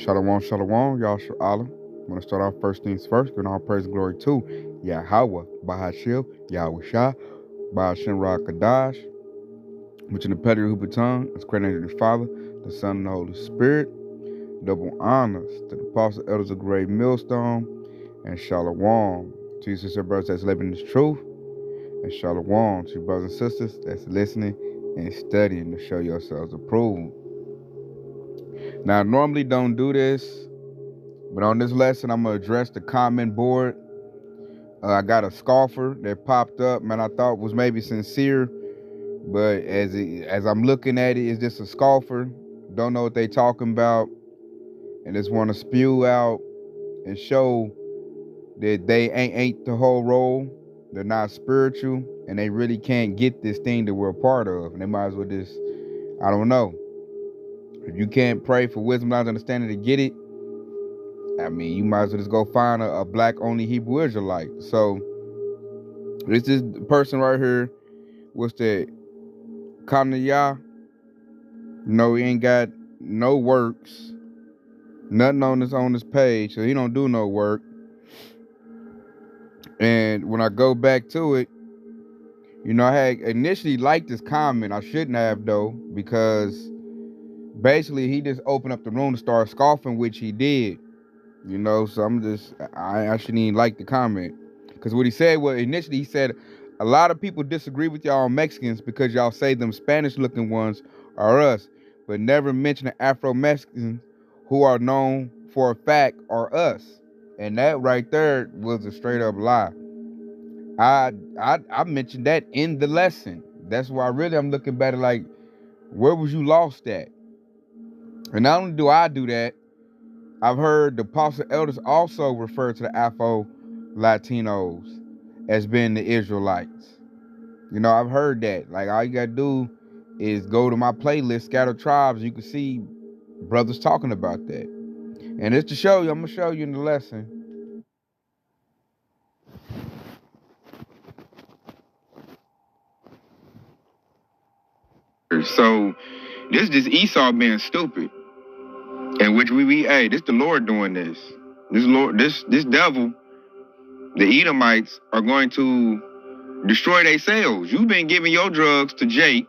Shalom, shalom, Yahshua Allah. I'm going to start off first things first, giving all praise and glory to Yahweh, Bahashil, Yahweh Shah, Bahashem Ra Kadash, which in the Petri Hubaton is credited to the Father, the Son, and the Holy Spirit. Double honors to the apostle elders of Great Millstone, and shalom to you sister brothers that's living this truth, and shalom to you brothers and sisters that's listening and studying to show yourselves approved. Now, I normally don't do this, but on this lesson, I'm going to address the comment board. I got a scoffer that popped up, man, I thought was maybe sincere, but as I'm looking at it, it's just a scoffer. Don't know what they talking about, and just want to spew out and show that they ain't the whole role. They're not spiritual, and they really can't get this thing that we're a part of. And they might as well just, I don't know. If you can't pray for wisdom, knowledge, understanding to get it, I mean, you might as well just go find a black-only Hebrew Israelite. So, this is the person right here. What's that? Kanaya. No, he ain't got no works. Nothing on this page, so he don't do no work. And when I go back to it, you know, I had initially liked this comment. I shouldn't have, though, because basically he just opened up the room to start scoffing, which he did. You know, so I shouldn't even like the comment. Because what he said was, initially he said, a lot of people disagree with y'all Mexicans because y'all say them Spanish-looking ones are us, but never mention the Afro-Mexicans who are known for a fact are us. And that right there was a straight-up lie. I mentioned that in the lesson. That's why really I'm looking back at like, where was you lost at? And not only do I do that, I've heard the apostle elders also refer to the Afro-Latinos as being the Israelites. You know, I've heard that. Like, all you gotta do is go to my playlist, Scattered Tribes. You can see brothers talking about that. And it's to show you, I'm gonna show you in the lesson. So this is just Esau being stupid. And which hey, this the Lord doing this. This devil, the Edomites, are going to destroy themselves. You've been giving your drugs to Jake,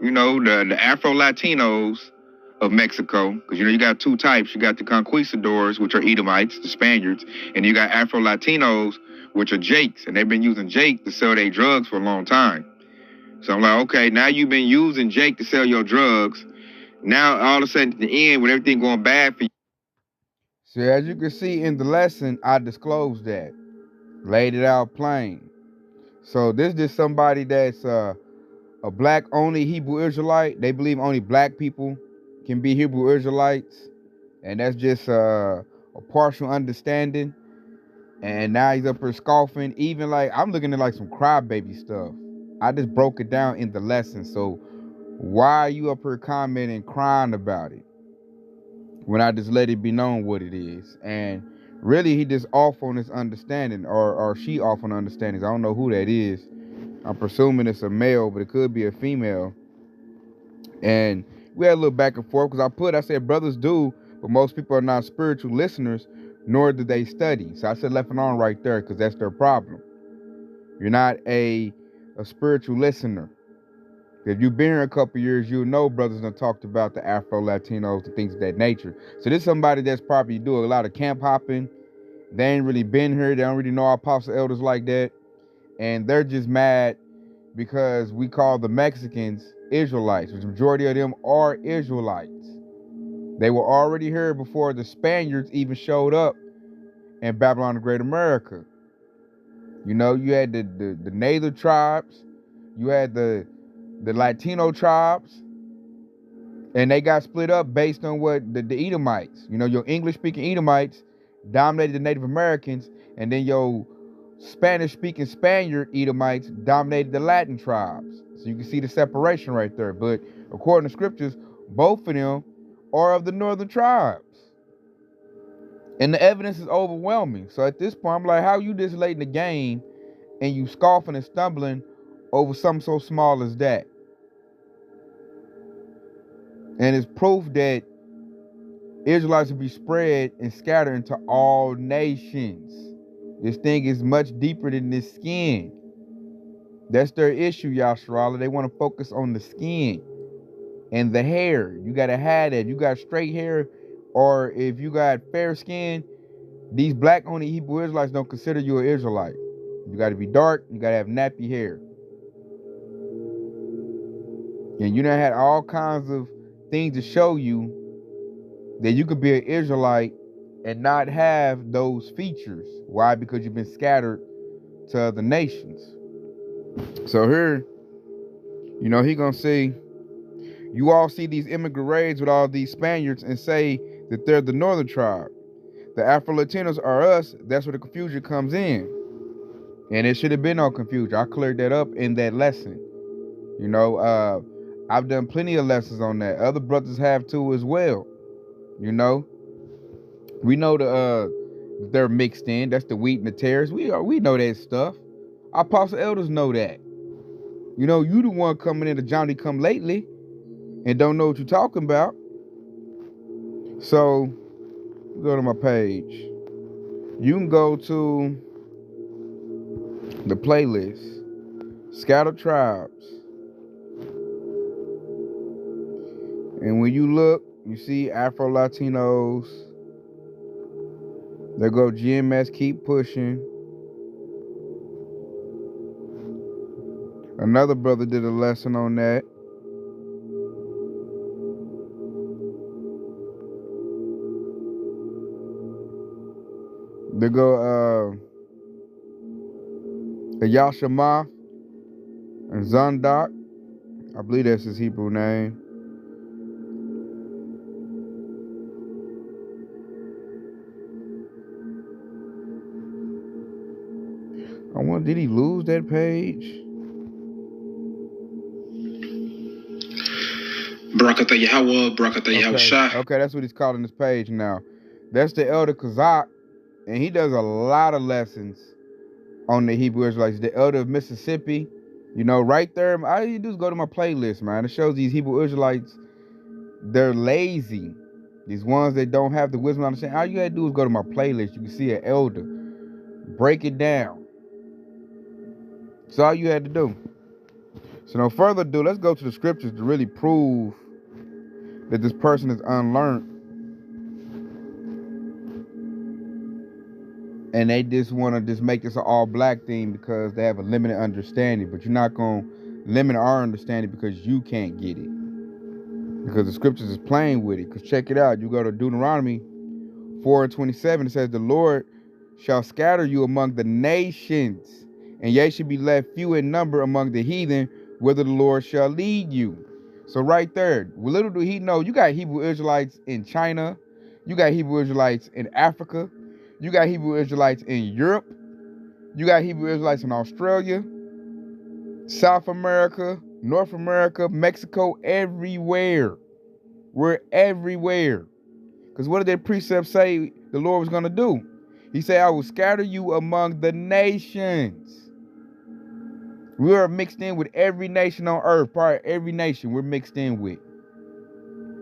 you know, the Afro-Latinos of Mexico, because, you know, you got two types. You got the conquistadors, which are Edomites, the Spaniards, and you got Afro-Latinos, which are Jakes, and they've been using Jake to sell their drugs for a long time. So I'm like, okay, now you've been using Jake to sell your drugs. Now, all of a sudden, at the end, with everything going bad for you. So as you can see in the lesson, I disclosed that, laid it out plain. So this is somebody that's a black-only Hebrew Israelite. They believe only black people can be Hebrew Israelites, and that's just a partial understanding. And now he's up here scoffing. Even like, I'm looking at like some crybaby stuff. I just broke it down in the lesson. So why are you up here commenting, crying about it, when I just let it be known what it is? And really, he just off on his understanding, or she off on understandings. I don't know who that is. I'm presuming it's a male, but it could be a female. And we had a little back and forth, because I said brothers do, but most people are not spiritual listeners, nor do they study. So I said left and on right there, because that's their problem. You're not a spiritual listener. If you've been here a couple years, you'll know brothers have talked about the Afro-Latinos and things of that nature. So this is somebody that's probably doing a lot of camp hopping. They ain't really been here. They don't really know our apostle elders like that. And they're just mad because we call the Mexicans Israelites, which the majority of them are Israelites. They were already here before the Spaniards even showed up in Babylon the Great America. You know, you had the native tribes, you had the Latino tribes, and they got split up based on what the Edomites, you know, your English-speaking Edomites dominated the Native Americans, and then your Spanish-speaking Spaniard Edomites dominated the Latin tribes. So you can see the separation right there. But according to scriptures, both of them are of the northern tribes. And the evidence is overwhelming. So at this point, I'm like, how you this late in the game and you scoffing and stumbling over something so small as that? And it's proof that Israelites will be spread and scattered into all nations. This thing is much deeper than this skin. That's their issue, Yasharala. They want to focus on the skin and the hair. You got to have that. You got straight hair, or if you got fair skin, these black-only Hebrew Israelites don't consider you an Israelite. You got to be dark. You got to have nappy hair. And you done had all kinds of things to show you that you could be an Israelite and not have those features. Why? Because you've been scattered to other nations. So here, you know, he gonna say, you all see these immigrant raids with all these Spaniards and say that they're the northern tribe. The Afro-Latinos are us. That's where the confusion comes in. And it should have been no confusion. I cleared that up in that lesson. You know, I've done plenty of lessons on that. Other brothers have too as well. You know, we know they're mixed in. That's the wheat and the tares. We know that stuff. Our apostle elders know that. You know, you the one coming into Johnny come lately and don't know what you're talking about. So go to my page. You can go to the playlist, Scattered Tribes. And when you look, you see Afro-Latinos. There go GMS, keep pushing. Another brother did a lesson on that. There go Yashama and Zandak. I believe that's his Hebrew name. I wonder, did he lose that page? Barakatah Yahweh, Barakatah Yahushua. Okay, that's what he's calling this page now. That's the Elder Kazak, and he does a lot of lessons on the Hebrew Israelites. The Elder of Mississippi, you know, right there. All you do is go to my playlist, man. It shows these Hebrew Israelites, they're lazy. These ones that don't have the wisdom to understand. All you gotta do is go to my playlist. You can see an elder. Break it down. That's all you had to do. So no further ado, let's go to the scriptures to really prove that this person is unlearned. And they just want to just make this an all black thing because they have a limited understanding. But you're not going to limit our understanding because you can't get it. Because the scriptures is playing with it. Because check it out. You go to Deuteronomy 4:27. It says, the Lord shall scatter you among the nations, and ye shall be left few in number among the heathen, whither the Lord shall lead you. So right there, little do he know, you got Hebrew Israelites in China. You got Hebrew Israelites in Africa. You got Hebrew Israelites in Europe. You got Hebrew Israelites in Australia, South America, North America, Mexico, everywhere. We're everywhere. Because what did that precept say the Lord was going to do? He said, I will scatter you among the nations. We are mixed in with every nation on earth. Probably every nation we're mixed in with.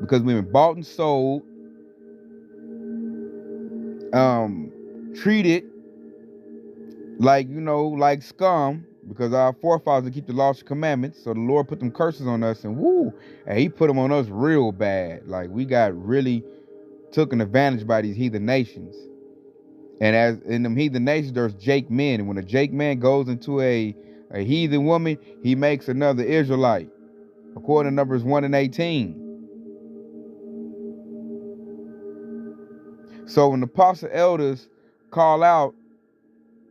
Because we've been bought and sold. Treated like, you know, like scum, because our forefathers keep the laws and commandments. So the Lord put them curses on us, and and he put them on us real bad. Like we got really taken advantage by these heathen nations. And as in them heathen nations, there's Jake men. And when a Jake man goes into a heathen woman, he makes another Israelite. According to Numbers 1:18. So when the apostle elders call out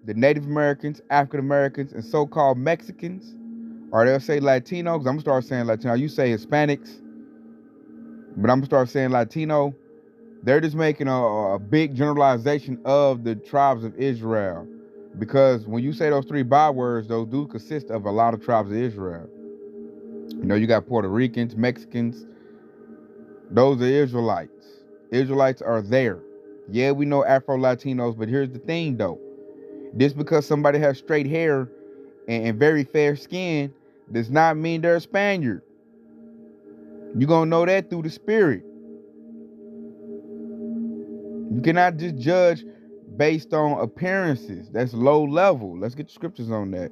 the Native Americans, African Americans, and so-called Mexicans, or they'll say Latinos, I'm gonna start saying Latino. You say Hispanics, but I'm gonna start saying Latino. They're just making a big generalization of the tribes of Israel. Because when you say those three bywords, those do consist of a lot of tribes of Israel. You know, you got Puerto Ricans, Mexicans. Those are Israelites. Israelites are there. Yeah, we know Afro-Latinos, but here's the thing, though. Just because somebody has straight hair and very fair skin does not mean they're a Spaniard. You're going to know that through the spirit. You cannot just judge based on appearances. That's low level. Let's get the scriptures on that.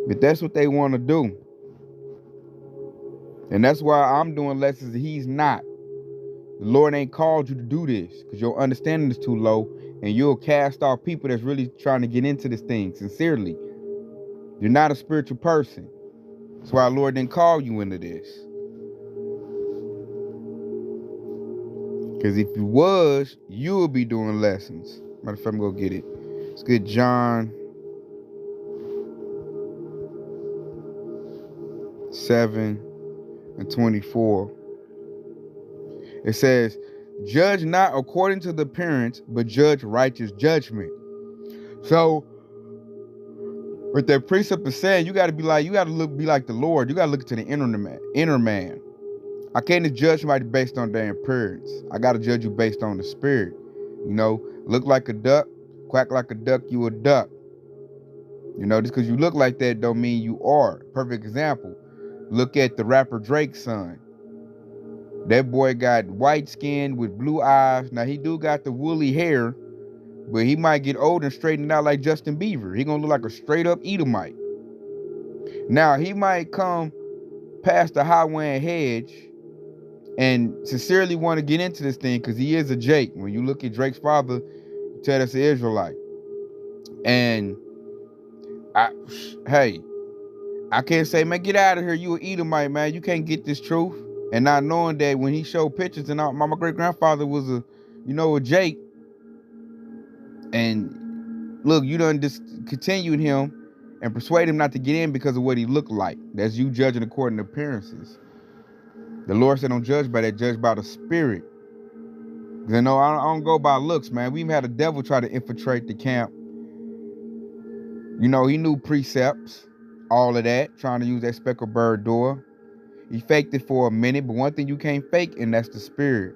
But that's what they want to do. And that's why I'm doing lessons that he's not. The Lord ain't called you to do this because your understanding is too low, and you'll cast off people that's really trying to get into this thing sincerely. You're not a spiritual person. That's why the Lord didn't call you into this. Because if you was, you would be doing lessons. Matter of fact, I'm going to get it. Let's get John 7:24. It says, judge not according to the appearance, but judge righteous judgment. So, what that precept is saying, you got to be like the Lord. You got to look into the inner man. I can't just judge somebody based on their appearance. I got to judge you based on the spirit. You know, look like a duck, quack like a duck, you a duck. You know, just because you look like that don't mean you are. Perfect example. Look at the rapper Drake's son. That boy got white skin with blue eyes. Now, he do got the woolly hair, but he might get old and straighten out like Justin Bieber. He gonna look like a straight up Edomite. Now, he might come past the highway and hedge and sincerely want to get into this thing because he is a Jake. When you look at Drake's father, you tell that's an Israelite. And I can't say, man, get out of here. You an Edomite, man. You can't get this truth. And not knowing that when he showed pictures, and my great-grandfather was a Jake. And look, you done discontinued him and persuade him not to get in because of what he looked like. That's you judging according to appearances. The Lord said, don't judge by that, judge by the spirit. You know, I don't go by looks, man. We even had a devil try to infiltrate the camp. You know, he knew precepts, all of that, trying to use that speckled bird door. He faked it for a minute, but one thing you can't fake, and that's the spirit.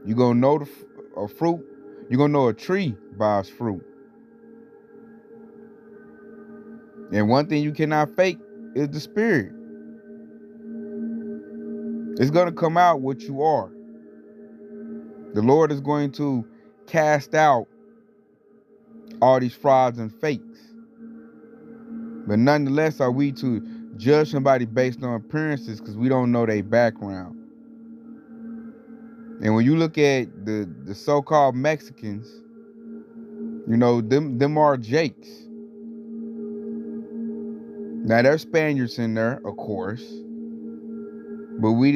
You're going to know a fruit. You're going to know a tree by its fruit. And one thing you cannot fake is the spirit. It's going to come out what you are. The Lord is going to cast out all these frauds and fakes. But nonetheless, are we to judge somebody based on appearances because we don't know their background? And when you look at the so-called Mexicans, you know, them are Jakes. Now, there's Spaniards in there, of course. But we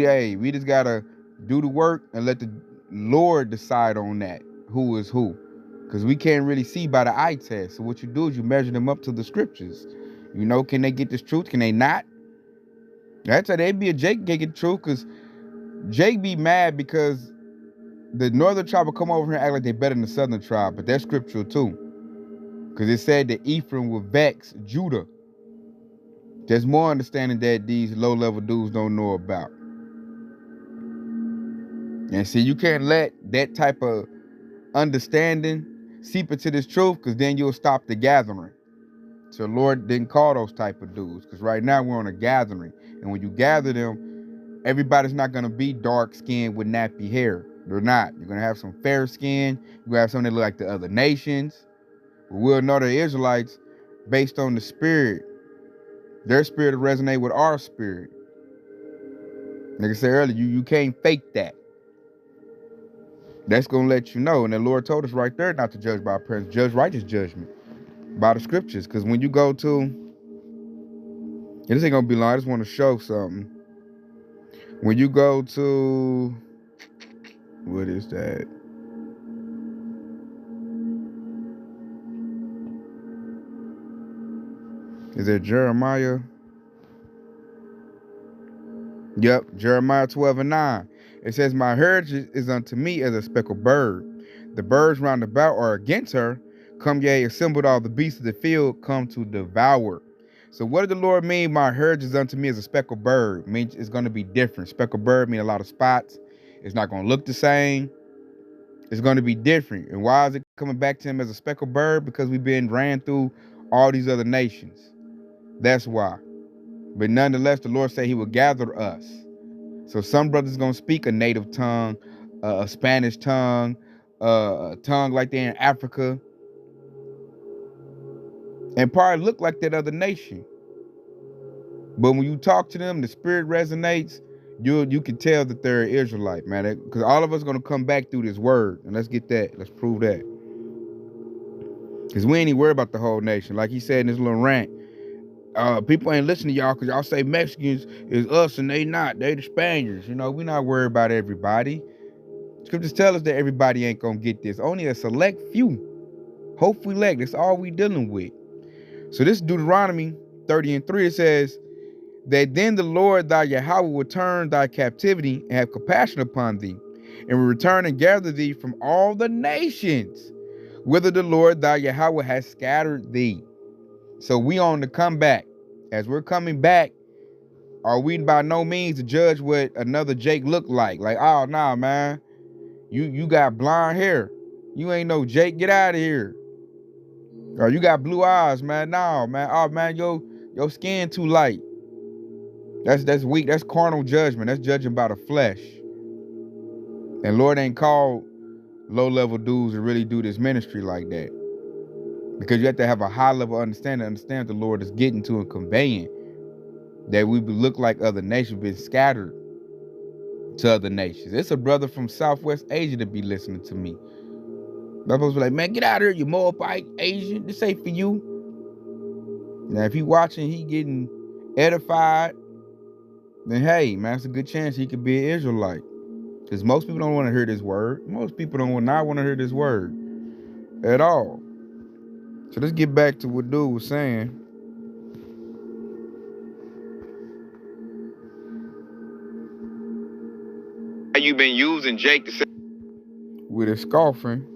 just got to do the work and let the Lord decide on that, who is who. Because we can't really see by the eye test. So what you do is you measure them up to the scriptures. You know, can they get this truth? Can they not? That's how they'd be a Jake can get the truth, because Jake be mad because the northern tribe will come over here and act like they're better than the southern tribe. But that's scriptural too. Because it said that Ephraim will vex Judah. There's more understanding that these low-level dudes don't know about. And see, you can't let that type of understanding seep into this truth, because then you'll stop the gathering. So the Lord didn't call those type of dudes, because right now we're on a gathering. And when you gather them, everybody's not going to be dark-skinned with nappy hair. They're not. You're going to have some fair skin. You're going to have some that look like the other nations. But we'll know the Israelites based on the spirit. Their spirit will resonate with our spirit. Like I said earlier, you can't fake that. That's going to let you know. And the Lord told us right there not to judge by appearance, judge righteous judgment by the scriptures. Because when you go to, and this ain't going to be long, I just want to show something. When you go to, what is that? Is it Jeremiah? Yep, Jeremiah 12:9. It says, my heritage is unto me as a speckled bird. The birds round about are against her. Come ye, assembled all the beasts of the field, come to devour. So what did the Lord mean? My heritage is unto me as a speckled bird. It means it's going to be different. Speckled bird mean a lot of spots. It's not going to look the same. It's going to be different. And why is it coming back to him as a speckled bird? Because we've been ran through all these other nations. That's why. But nonetheless, the Lord said he will gather us. So some brothers going to speak a native tongue. a Spanish tongue, a tongue like they're in Africa, and probably look like that other nation. But when you talk to them, the spirit resonates. You can tell that they're an Israelite, man. Because all of us gonna come back through this word, and let's get that. Let's prove that. Because we ain't even worried about the whole nation. Like he said in his little rant, people ain't listening to y'all because y'all say Mexicans is us and they not. They the Spaniards. You know, we not worried about everybody. Scriptures tell us that everybody ain't gonna get this. Only a select few. Hopefully elect. That's all we dealing with. So this Deuteronomy 30:3, it says that then the Lord thy Yahweh will turn thy captivity and have compassion upon thee, and will return and gather thee from all the nations whither the Lord thy Yahweh has scattered thee. So we on the comeback. As we're coming back, are we by no means to judge what another Jake looked like? Like, oh nah, man, you got blonde hair. You ain't no Jake, get out of here. Or you got blue eyes, man. No, man. Oh man, your skin too light. That's weak. That's carnal judgment. That's judging by the flesh. And Lord ain't called low-level dudes to really do this ministry like that. Because you have to have a high level understanding, understand what the Lord is getting to and conveying. That we look like other nations, been scattered to other nations. It's a brother from Southwest Asia to be listening to me. I'm supposed to be like, man, get out of here, you Moabite Asian. This ain't for you. Now, if he watching, he getting edified, then hey, man, it's a good chance he could be an Israelite. Because most people don't want to hear this word. Most people don't not want to hear this word at all. So let's get back to what dude was saying. You've been using Jake to say With his scoffing.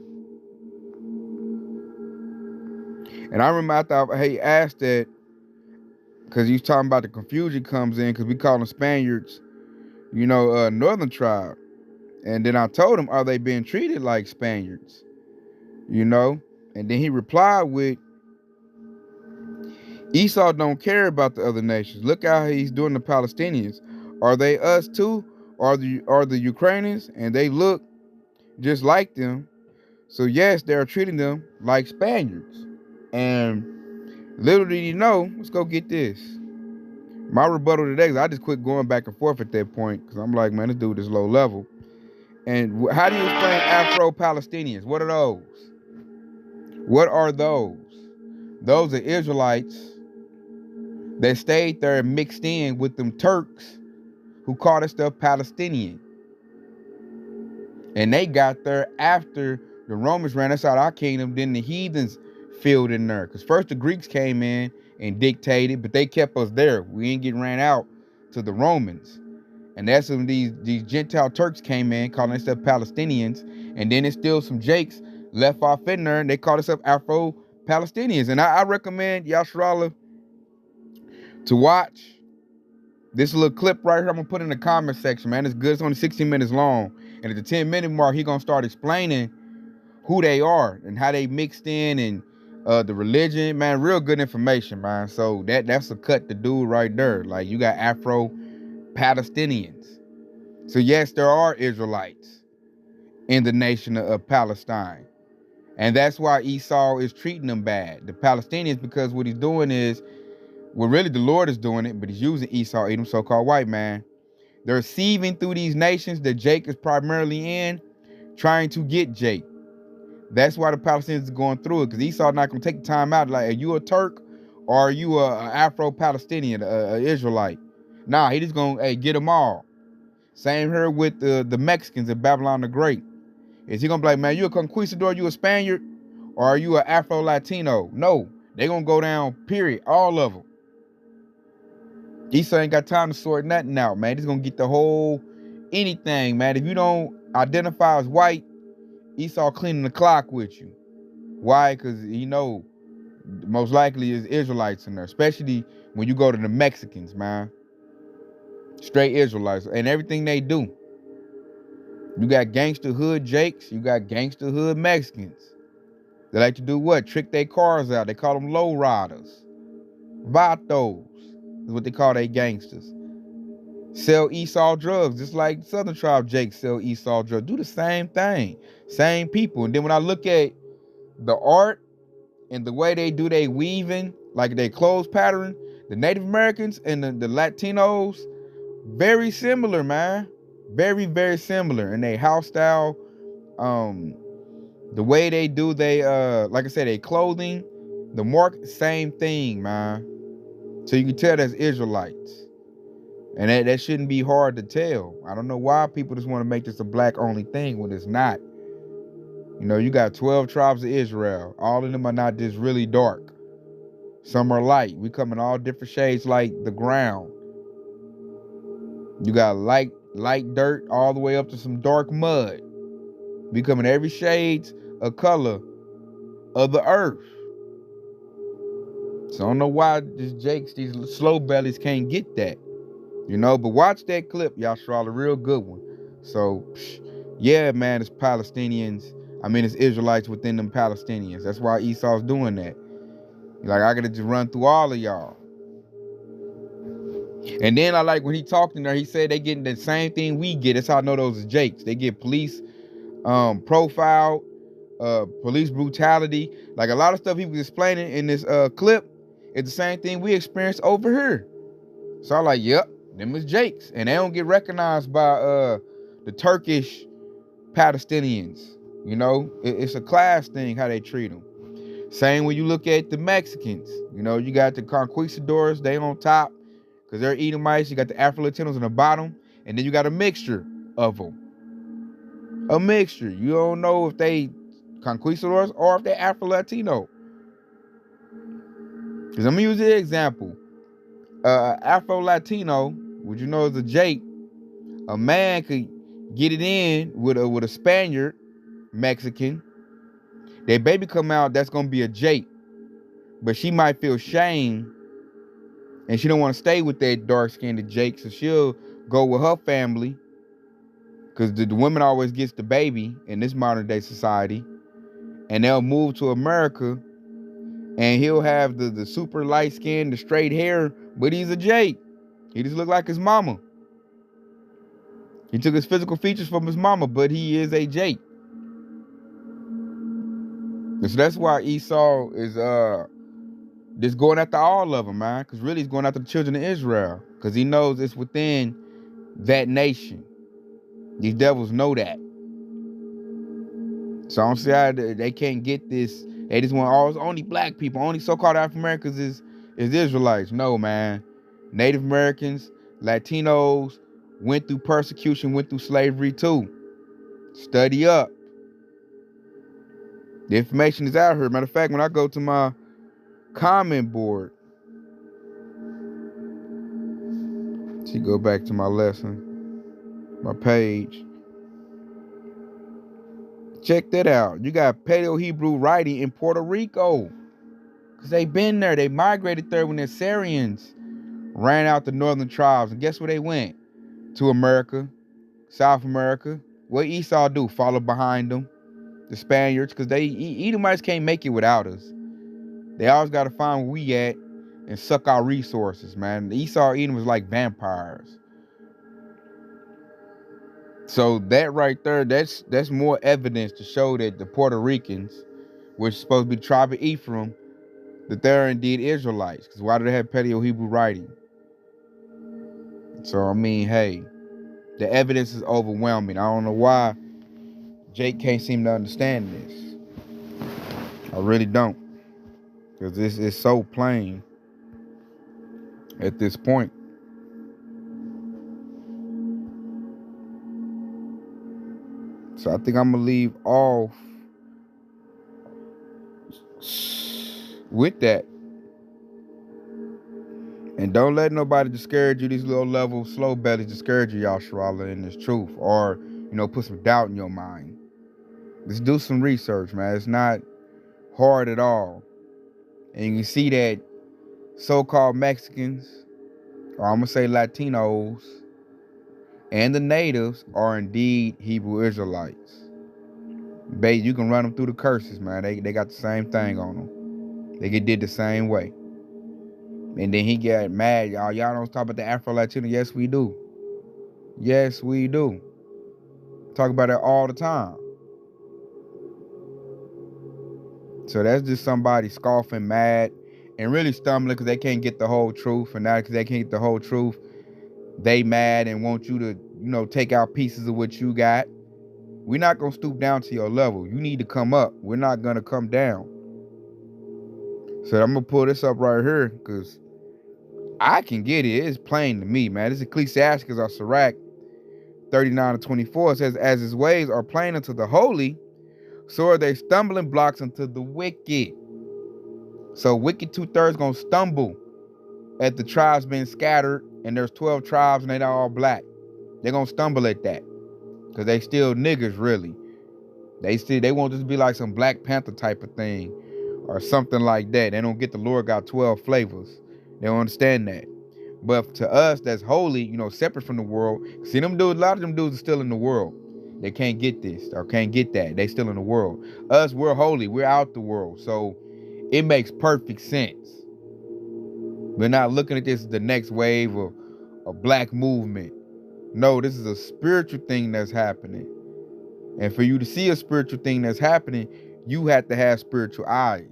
And I remember after he asked that, because he was talking about the confusion comes in, because we call them Spaniards, you know, northern tribe. And then I told him, are they being treated like Spaniards? You know? And then he replied with, Esau don't care about the other nations. Look how he's doing the Palestinians. Are they us too? Are the Ukrainians? And they look just like them. So yes, they're treating them like Spaniards. And little did you know, let's go get this. My rebuttal today is I just quit going back and forth at that point, because I'm like, man, this dude is low level. And how do you explain Afro-Palestinians? What are those? What are those? Those are Israelites that stayed there and mixed in with them Turks who called themselves Palestinian. And they got there after the Romans ran us out of our kingdom, then the heathens filled in there. Because first the Greeks came in and dictated, but they kept us there. We ain't getting ran out to the Romans. And that's when these Gentile Turks came in, calling themselves Palestinians. And then there's still some Jakes left off in there, and they call themselves Afro-Palestinians. And I recommend Yasharallah to watch this little clip right here. I'm going to put in the comment section, man. It's good. It's only 16 minutes long. And at the 10-minute mark, he's going to start explaining who they are and how they mixed in and the religion. Man, real good information, man. So that's a cut to do right there. Like, you got Afro-Palestinians. So yes, there are Israelites in the nation of Palestine. And that's why Esau is treating them bad. The Palestinians, because what he's doing is, well, really the Lord is doing it, but he's using Esau, Edom, so-called white man. They're sieving through these nations that Jake is primarily in, trying to get Jake. That's why the Palestinians are going through it, because Esau not going to take the time out. Like, are you a Turk or are you a Afro-Palestinian, a Israelite? Nah, he just going to get them all. Same here with the Mexicans in Babylon the Great. Is he going to be like, man, you a conquistador, you a Spaniard, or are you an Afro-Latino? No, they going to go down, period, all of them. Esau ain't got time to sort nothing out, man. He's going to get the whole anything, man. If you don't identify as white, Esau cleaning the clock with you. Why? Because he know most likely is Israelites in there, especially when you go to the Mexicans, man. Straight Israelites and everything they do. You got gangster hood Jakes, you got gangster hood Mexicans. They like to do what? Trick their cars out. They call them low riders. Vatos is what they call their gangsters. sell Esau drugs, just like Southern Tribe Jake sell Esau drugs. Do the same thing, same people. And then when I look at the art and the way they do their weaving, like their clothes pattern, the Native Americans and the Latinos, very similar, man. Very, very similar in their house style. The way they do they like I said, their clothing, the mark, same thing, man. So you can tell that's Israelites. And that shouldn't be hard to tell. I don't know why people just want to make this a black only thing when it's not. You know, you got 12 tribes of Israel. All of them are not just really dark. Some are light. We come in all different shades like the ground. You got light dirt all the way up to some dark mud. We come in every shades of color of the earth. So I don't know why these slow bellies can't get that. You know, but watch that clip, Yashral, a real good one. So, yeah, man, it's Palestinians. I mean, it's Israelites within them Palestinians. That's why Esau's doing that. Like, I gotta just run through all of y'all. And then I like when he talked in there, he said they getting the same thing we get. That's how I know those are Jakes. They get police profile, police brutality. Like a lot of stuff he was explaining in this clip is the same thing we experienced over here. So I'm like, yep, them is Jakes. And they don't get recognized by the Turkish Palestinians. You know, it's a class thing how they treat them. Same when you look at the Mexicans. You know, you got the conquistadors, they on top because they're Edomites. You got the Afro-Latinos on the bottom. And then you got a mixture of them. A mixture. You don't know if they conquistadors or if they Afro-Latino. Because I'm going to use the example. Afro-Latino, which you know is a Jake, a man could get it in with a Spaniard, Mexican. Their baby come out, that's going to be a Jake. But she might feel shame and she don't want to stay with that dark-skinned Jake, so she'll go with her family because the woman always gets the baby in this modern-day society, and they'll move to America, and he'll have the super light skin, the straight hair, but he's a Jake. He just look like his mama. He took his physical features from his mama, but he is a Jake. So that's why Esau is just going after all of them, man. Because really he's going after the children of Israel. Because he knows it's within that nation. These devils know that. So I don't see how they can't get this. They just want only black people, only so-called African Americans is Israelites. No, man. Native Americans, Latinos went through persecution, went through slavery too. Study up. The information is out here. Matter of fact, when I go to my comment board, see, go back to my lesson, my page. Check that out. You got Paleo-Hebrew writing in Puerto Rico. Because they've been there. They migrated there when the Syrians ran out the northern tribes. And guess where they went? To America, South America. What Esau do? Follow behind them. The Spaniards, because Edomites can't make it without us. They always got to find where we at and suck our resources, man. Esau and Edom was like vampires. So that right there, that's more evidence to show that the Puerto Ricans, which is supposed to be the tribe of Ephraim, that they're indeed Israelites. Because why do they have Paleo-Hebrew writing? So, I mean, hey, the evidence is overwhelming. I don't know why Jake can't seem to understand this. I really don't. Because this is so plain at this point. So I think I'm going to leave off with that. And don't let nobody discourage you, these little level slow bellies discourage you, Yasha'Allah, in this truth. Or, you know, put some doubt in your mind. Just do some research, man. It's not hard at all. And you can see that so-called Mexicans, or I'm going to say Latinos, and the natives are indeed Hebrew Israelites. Babe, you can run them through the curses, man. They got the same thing on them. They get did the same way. And then he got mad. Y'all don't talk about the Afro-Latino. Yes, we do. Yes, we do. Talk about it all the time. So that's just somebody scoffing, mad, and really stumbling because they can't get the whole truth. And now because they can't get the whole truth, they mad and want you to, take out pieces of what you got. We're not going to stoop down to your level. You need to come up. We're not going to come down. So I'm going to pull this up right here because I can get it. It's plain to me, man. This is Ecclesiastes or Sirach 39-24. It says, as his ways are plain unto the holy, so are they stumbling blocks unto the wicked. So wicked 2/3 going to stumble at the tribes being scattered, and there's 12 tribes and they're all black. They're going to stumble at that because they still niggas, really. They won't just be like some Black Panther type of thing or something like that. They don't get the Lord got 12 flavors. They don't understand that. But to us, that's holy, separate from the world. See, them dudes, a lot of them dudes are still in the world. They can't get this or can't get that. They still in the world. Us, we're holy. We're out the world. So it makes perfect sense. We're not looking at this as the next wave of a black movement. No, this is a spiritual thing that's happening. And for you to see a spiritual thing that's happening, you have to have spiritual eyes.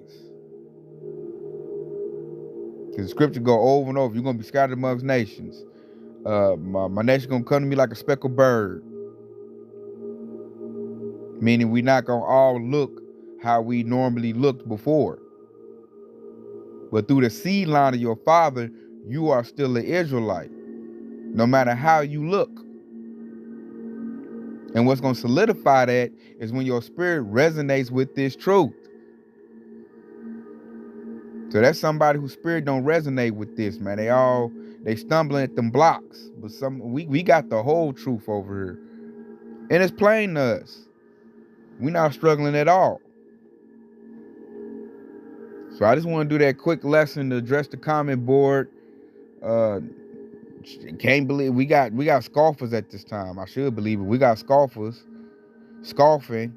Because the scripture go over and over. You're going to be scattered amongst nations. My nation going to come to me like a speckled bird. Meaning we're not going to all look how we normally looked before. But through the seed line of your father, you are still an Israelite. No matter how you look. And what's going to solidify that is when your spirit resonates with this truth. So that's somebody whose spirit don't resonate with this, man. They stumbling at them blocks. But we got the whole truth over here. And it's plain to us. We're not struggling at all. So I just want to do that quick lesson to address the comment board. Can't believe we got scoffers at this time. I should believe it. We got scoffers scoffing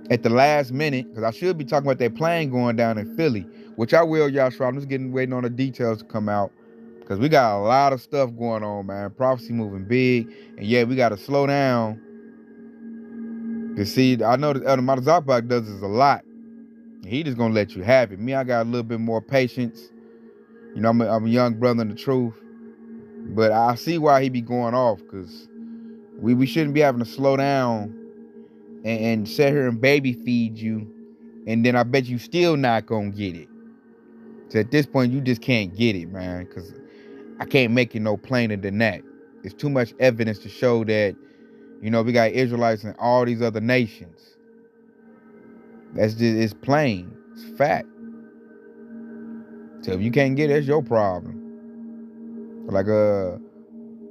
at the last minute, because I should be talking about that plane going down in Philly, which I will, y'all. So I'm just waiting on the details to come out, because we got a lot of stuff going on, man. Prophecy moving big, and yeah, we got to slow down. To see, I know that Elder Matazakbak does this a lot. He just gonna let you have it. Me, I got a little bit more patience. I'm a young brother in the truth, but I see why he be going off, because we shouldn't be having to slow down and sit here and baby feed you, and then I bet you still not gonna get it. So at this point, you just can't get it, man, because I can't make it no plainer than that. There's too much evidence to show that, we got Israelites in all these other nations. That's just, it's plain. It's fact. So if you can't get it, it's your problem. Like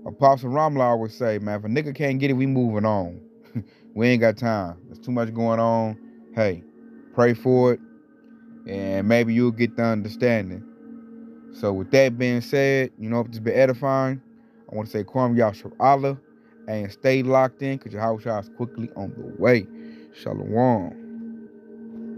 Apostle Ramla would say, man, if a nigga can't get it, we moving on. We ain't got time. There's too much going on. Hey, pray for it, and maybe you'll get the understanding. So with that being said, if it's been edifying, I want to say Kwam Yashar Allah, and stay locked in, because your house is quickly on the way. Shalom.